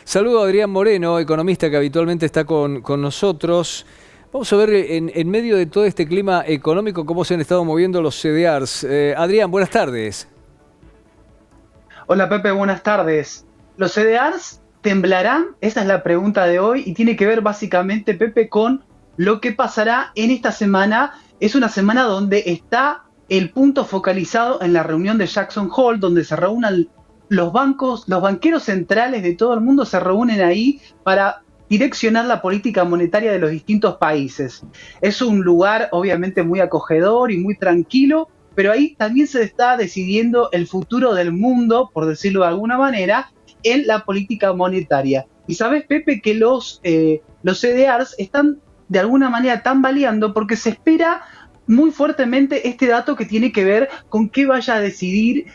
Saludo a Adrián Moreno, economista que habitualmente está con nosotros. Vamos a ver en medio de todo este clima económico cómo se han estado moviendo los CDRs. Adrián, buenas tardes. Hola Pepe, buenas tardes. ¿Los CDRs temblarán? Esa es la pregunta de hoy y tiene que ver básicamente, Pepe, con lo que pasará en esta semana. Es una semana donde está el punto focalizado en la reunión de Jackson Hole, donde se reúnen los bancos, los banqueros centrales de todo el mundo se reúnen ahí para direccionar la política monetaria de los distintos países. Es un lugar obviamente muy acogedor y muy tranquilo, pero ahí también se está decidiendo el futuro del mundo, por decirlo de alguna manera, en la política monetaria. Y sabes, Pepe, que los CDRs están de alguna manera tambaleando porque se espera muy fuertemente este dato que tiene que ver con qué vaya a decidir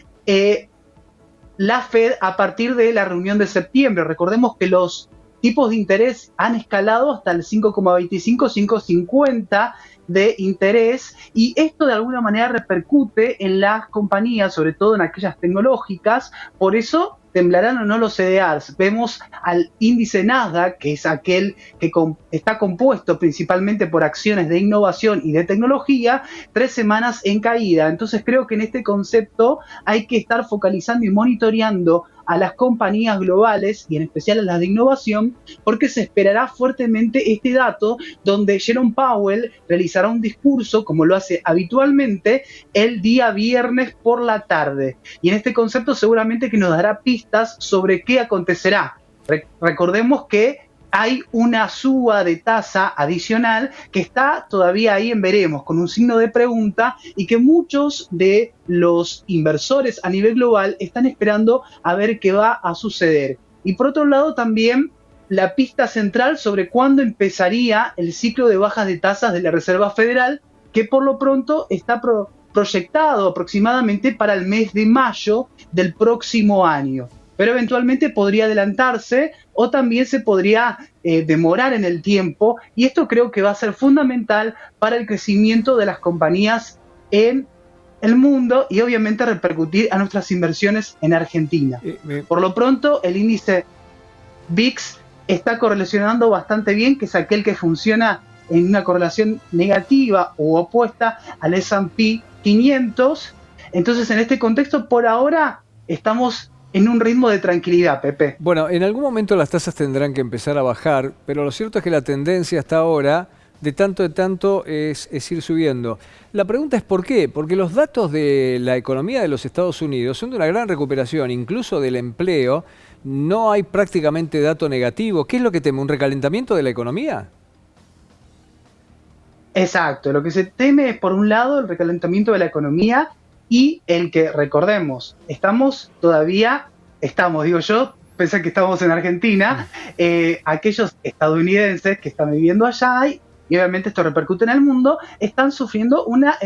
la Fed a partir de la reunión de septiembre. Recordemos que los tipos de interés han escalado hasta el 5,25, 5,50 de interés y esto de alguna manera repercute en las compañías, sobre todo en aquellas tecnológicas, por eso temblarán o no los CDRs. Vemos al índice Nasdaq, que es aquel que está compuesto principalmente por acciones de innovación y de tecnología, 3 semanas en caída. Entonces creo que en este concepto hay que estar focalizando y monitoreando a las compañías globales y en especial a las de innovación, porque se esperará fuertemente este dato donde Jerome Powell realizará un discurso, como lo hace habitualmente, el día viernes por la tarde. Y en este concepto seguramente que nos dará pistas sobre qué acontecerá. Recordemos que hay una suba de tasa adicional que está todavía ahí en veremos, con un signo de pregunta, y que muchos de los inversores a nivel global están esperando a ver qué va a suceder. Y por otro lado también la pista central sobre cuándo empezaría el ciclo de bajas de tasas de la Reserva Federal, que por lo pronto está proyectado aproximadamente para el mes de mayo del próximo año, pero eventualmente podría adelantarse o también se podría demorar en el tiempo, y esto creo que va a ser fundamental para el crecimiento de las compañías en el mundo y obviamente repercutir a nuestras inversiones en Argentina. Eh, me- Por lo pronto, el índice VIX está correlacionando bastante bien, que es aquel que funciona en una correlación negativa u opuesta al S&P 500. Entonces, en este contexto, por ahora, estamos en un ritmo de tranquilidad, Pepe. bueno, en algún momento las tasas tendrán que empezar a bajar, pero lo cierto es que la tendencia hasta ahora, de tanto, es ir subiendo. La pregunta es ¿por qué? Porque los datos de la economía de los Estados Unidos son de una gran recuperación, incluso del empleo. No hay prácticamente dato negativo. ¿Qué es lo que teme? ¿Un recalentamiento de la economía? Exacto, lo que se teme es, por un lado, el recalentamiento de la economía y el que, recordemos, digo yo, pensé que estamos en Argentina, aquellos estadounidenses que están viviendo allá y obviamente esto repercute en el mundo, están sufriendo una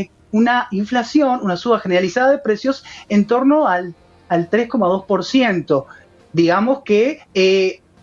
inflación, una suba generalizada de precios en torno al 3,2%. Digamos que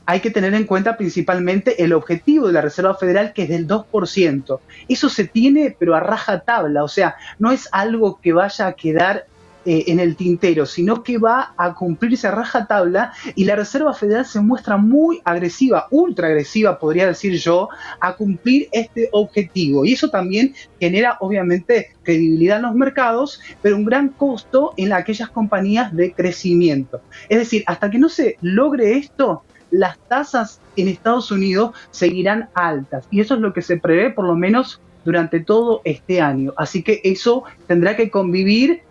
hay que tener en cuenta principalmente el objetivo de la Reserva Federal, que es del 2%. Eso se tiene, pero a rajatabla, o sea, no es algo que vaya a quedar en el tintero, sino que va a cumplirse a rajatabla, y la Reserva Federal se muestra muy agresiva, ultra agresiva, podría decir yo, a cumplir este objetivo. Y eso también genera, obviamente, credibilidad en los mercados, pero un gran costo en aquellas compañías de crecimiento. Es decir, hasta que no se logre esto, las tasas en Estados Unidos seguirán altas. Y eso es lo que se prevé por lo menos durante todo este año. Así que eso tendrá que convivir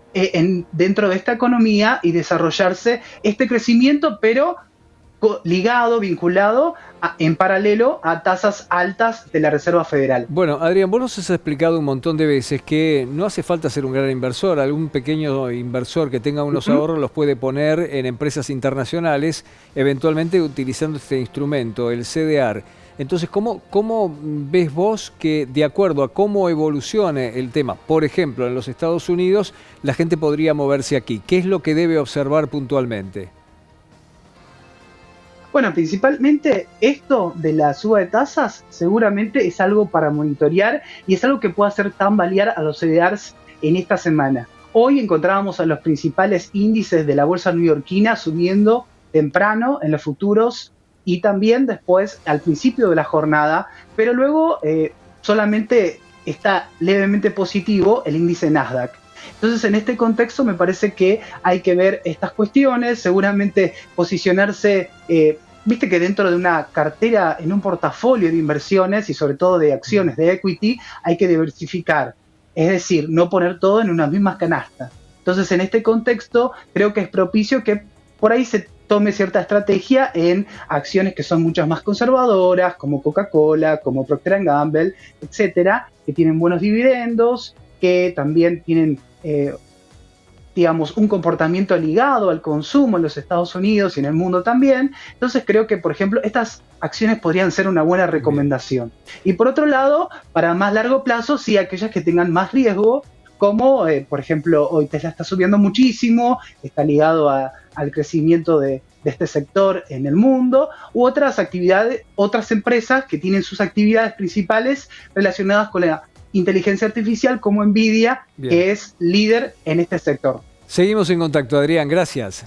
dentro de esta economía y desarrollarse este crecimiento, pero ligado, vinculado en paralelo a tasas altas de la Reserva Federal. Bueno, Adrián, vos nos has explicado un montón de veces que no hace falta ser un gran inversor. Algún pequeño inversor que tenga Uh unos -huh. ahorros los puede poner en empresas internacionales, eventualmente utilizando este instrumento, el CDR. Entonces, ¿cómo ves vos que de acuerdo a cómo evolucione el tema, por ejemplo, en los Estados Unidos, la gente podría moverse aquí? ¿Qué es lo que debe observar puntualmente? Bueno, principalmente esto de la suba de tasas seguramente es algo para monitorear y es algo que puede hacer tambalear a los CDRs en esta semana. Hoy encontrábamos a los principales índices de la bolsa neoyorquina subiendo temprano en los futuros y también después al principio de la jornada, pero luego solamente está levemente positivo el índice Nasdaq. Entonces, en este contexto me parece que hay que ver estas cuestiones, seguramente posicionarse, viste que dentro de una cartera, en un portafolio de inversiones y sobre todo de acciones de equity, hay que diversificar, es decir, no poner todo en unas mismas canastas. Entonces, en este contexto, creo que es propicio que por ahí se tome cierta estrategia en acciones que son muchas más conservadoras, como Coca-Cola, como Procter & Gamble, etcétera, que tienen buenos dividendos, que también tienen, digamos, un comportamiento ligado al consumo en los Estados Unidos y en el mundo también. Entonces creo que, por ejemplo, estas acciones podrían ser una buena Bien. recomendación. Y por otro lado, para más largo plazo, sí, aquellas que tengan más riesgo, como por ejemplo, hoy Tesla está subiendo muchísimo, está ligado al crecimiento de este sector en el mundo, u otras actividades, otras empresas que tienen sus actividades principales relacionadas con la inteligencia artificial, como Nvidia, Bien. que es líder en este sector. Seguimos en contacto, Adrián. Gracias.